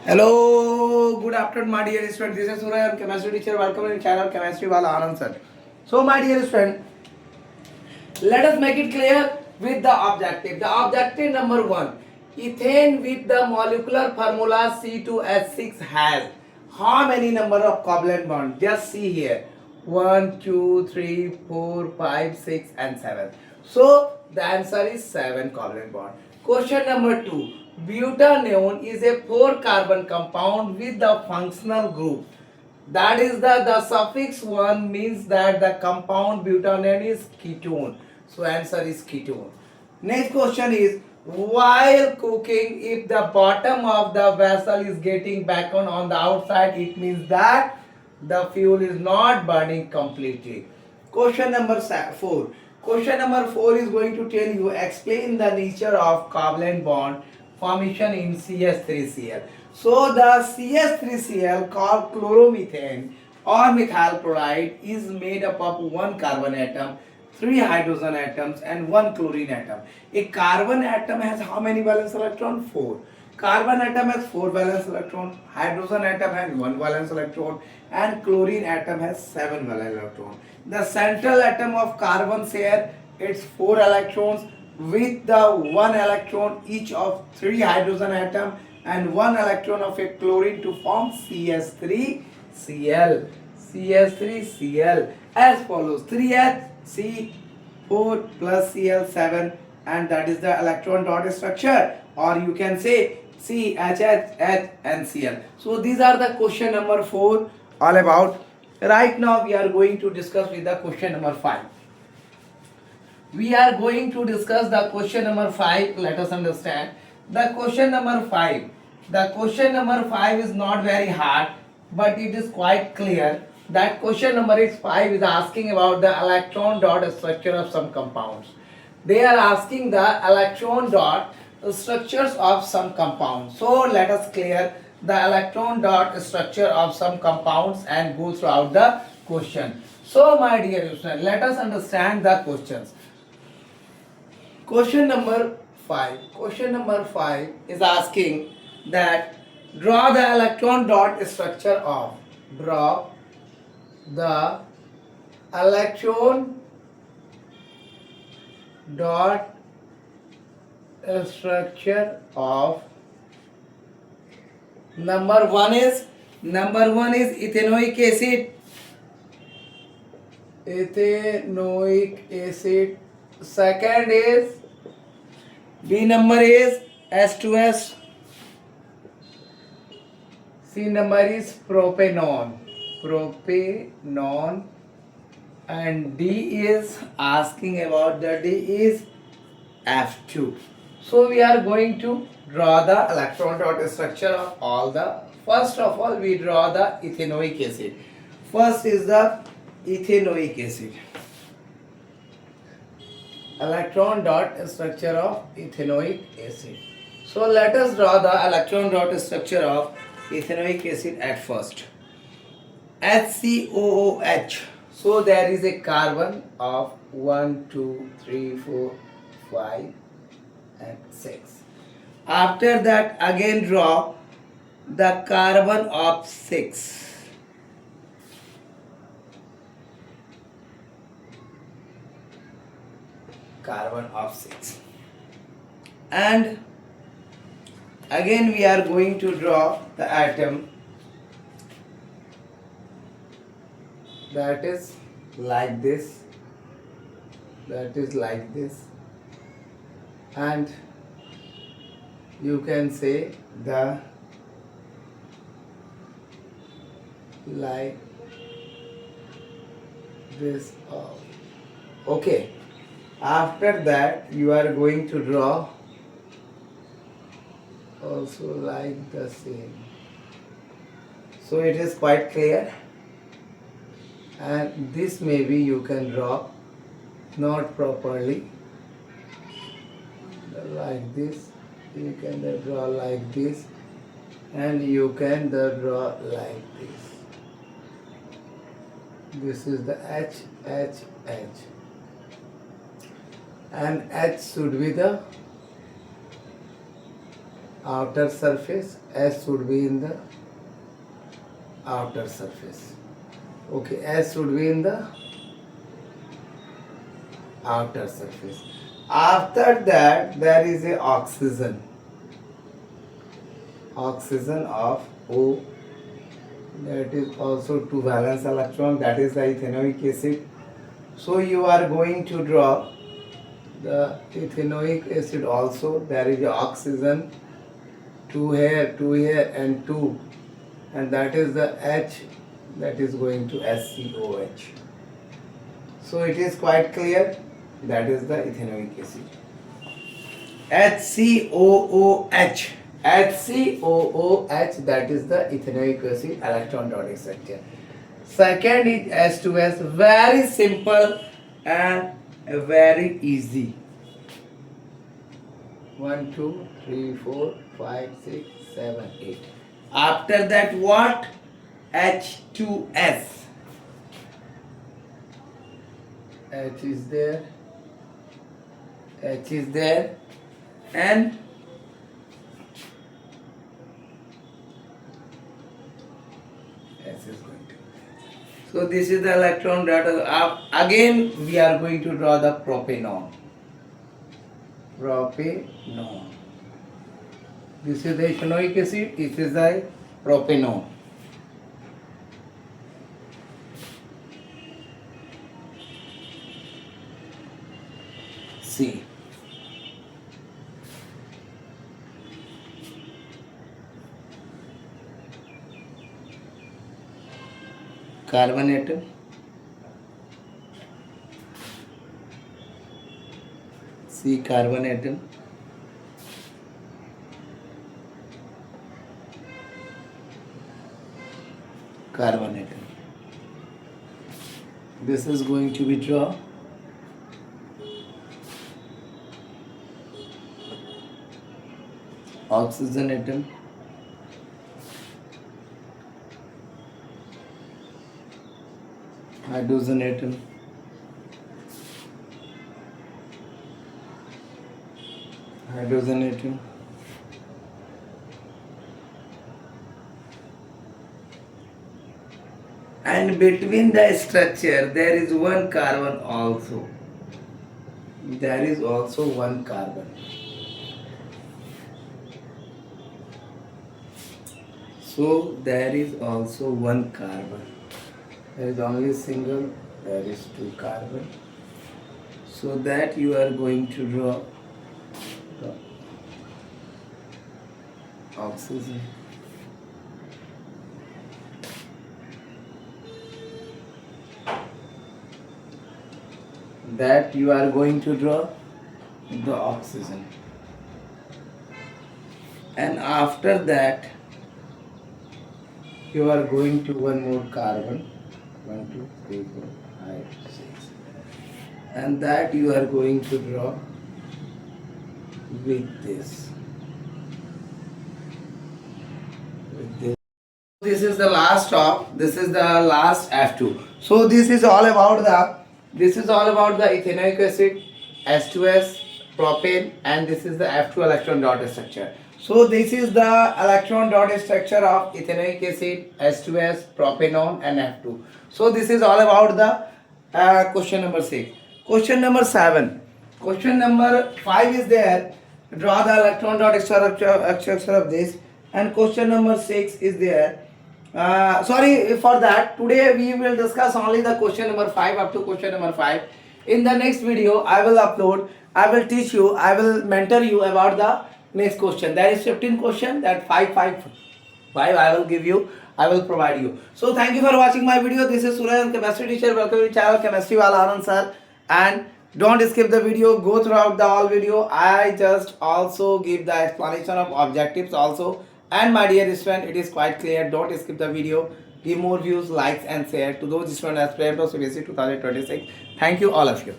Hello, good afternoon, my dear student. This is Surya, I'm chemistry teacher. Welcome in channel Chemistry Wala Anand sir. So, my dear student, let us make it clear with the objective. The objective number one: ethane with the molecular formula C2H6 has how many number of covalent bonds? Just see here: 1, 2, 3, 4, 5, 6, and 7. So the answer is 7 covalent bond. Question number 2: butadiene is a 4 carbon compound with the functional group, that is the suffix 1 means that the compound butadiene is ketone. So answer is ketone. Next question is, while cooking, if the bottom of the vessel is getting back on the outside, it means that the fuel is not burning completely. Question number 4. Question number 4 is going to tell you, explain the nature of covalent bond formation in CH3Cl. So the CH3Cl called chloromethane or methyl chloride is made up of one carbon atom, three hydrogen atoms and one chlorine atom. A carbon atom has how many valence electron? 4. Carbon atom has 4 valence electron, hydrogen atom has 1 valence electron and chlorine atom has 7 valence electron. The central atom of carbon share its 4 electrons with the 1 electron each of 3 hydrogen atom and 1 electron of a chlorine to form CH3Cl. CH3Cl as follows: 3H4 plus Cl7, and that is the electron dot structure, or you can say CHH, H and Cl. So these are the question number 4 all about. Right now we are going to discuss with the question number 5. We are going to discuss the question number 5. Let us understand the question number 5. The question number 5 is not very hard, but it is quite clear. That question number 5 is asking about the electron dot structure of some compounds. They are asking the electron dot structures of some compounds. So let us clear the electron dot structure of some compounds and go throughout the question. So my dear students, let us understand the questions. Question number 5. Question number 5 is asking that draw the electron dot structure of. Draw the electron dot structure of. Number one is ethanoic acid. Ethanoic acid. Second is B number is S2S. C number is propanone. Propanone. And D is asking about the D is F2. So we are going to draw the electron dot structure of all the. First of all, we draw the ethanoic acid. First is the ethanoic acid. Electron dot structure of ethanoic acid. So let us draw the electron dot structure of ethanoic acid at first. HCOOH. So there is a carbon of 1, 2, 3, 4, 5 and 6. After that again draw the carbon of 6. Carbon of 6. And again we are going to draw the atom that is like this, that is like this, and you can say the like this. Okay. After that you are going to draw also like the same. So it is quite clear, and this maybe you can draw not properly like this. You can draw like this, and you can draw like this. This is the H, H, H. And H should be the outer surface, S should be in the outer surface. Okay, S should be in the outer surface. After that, there is a oxygen of O, that is also 2 valence electron, that is the ethanoic acid. So you are going to draw the ethanoic acid also. There is oxygen, 2 here and 2, and that is the H, that is going to SCOH. So it is quite clear, that is the ethanoic acid. HCOOH. HCOOH, that is the ethanoic acid electron dot structure. Second is H2S, very simple and very easy. 1, 2, 3, 4, 5, 6, 7, 8. After that, what? H2S. H is there, and S is going to. So this is the electron dot. Again we are going to draw the propanone. This is the ethanoic acid, this is the propanone. C. Carbon atom. C, carbon atom. Carbon atom. This is going to be draw. Oxygen atom. Hydrogen atom. Hydrogen atom. And between the structure there is one carbon also. There is also one carbon. So there is also one carbon. There is only single, there is 2 carbon. So that you are going to draw the oxygen. That you are going to draw the oxygen. And after that you are going to one more carbon. 1, 2, 3, 4, 5, 6. And that you are going to draw with this. This is the last stop. This is the last F2. So this is all about the ethanoic acid, H2S, propane, and this is the F2 electron dot structure. So this is the electron dot structure of ethanoic acid, H2S, propanone, and F2. So this is all about the question number 6. Question number 7. Question number 5 is there. Draw the electron dot structure of this. And question number 6 is there. Sorry for that. Today we will discuss only the question number 5 up to question number 5. In the next video I will upload, I will teach you, I will mentor you about the next question. There is 15 question, that 5 I will give you, I will provide you. So thank you for watching my video. This is Suraj, chemistry teacher. Welcome to channel Chemistry Wala Anand sir. And don't skip the video, go throughout the whole video. I just also give the explanation of objectives also. And my dear student, it is quite clear. Don't skip the video. Give more views, likes and share to those students aspirant of CBSE 2026. Thank you all of you.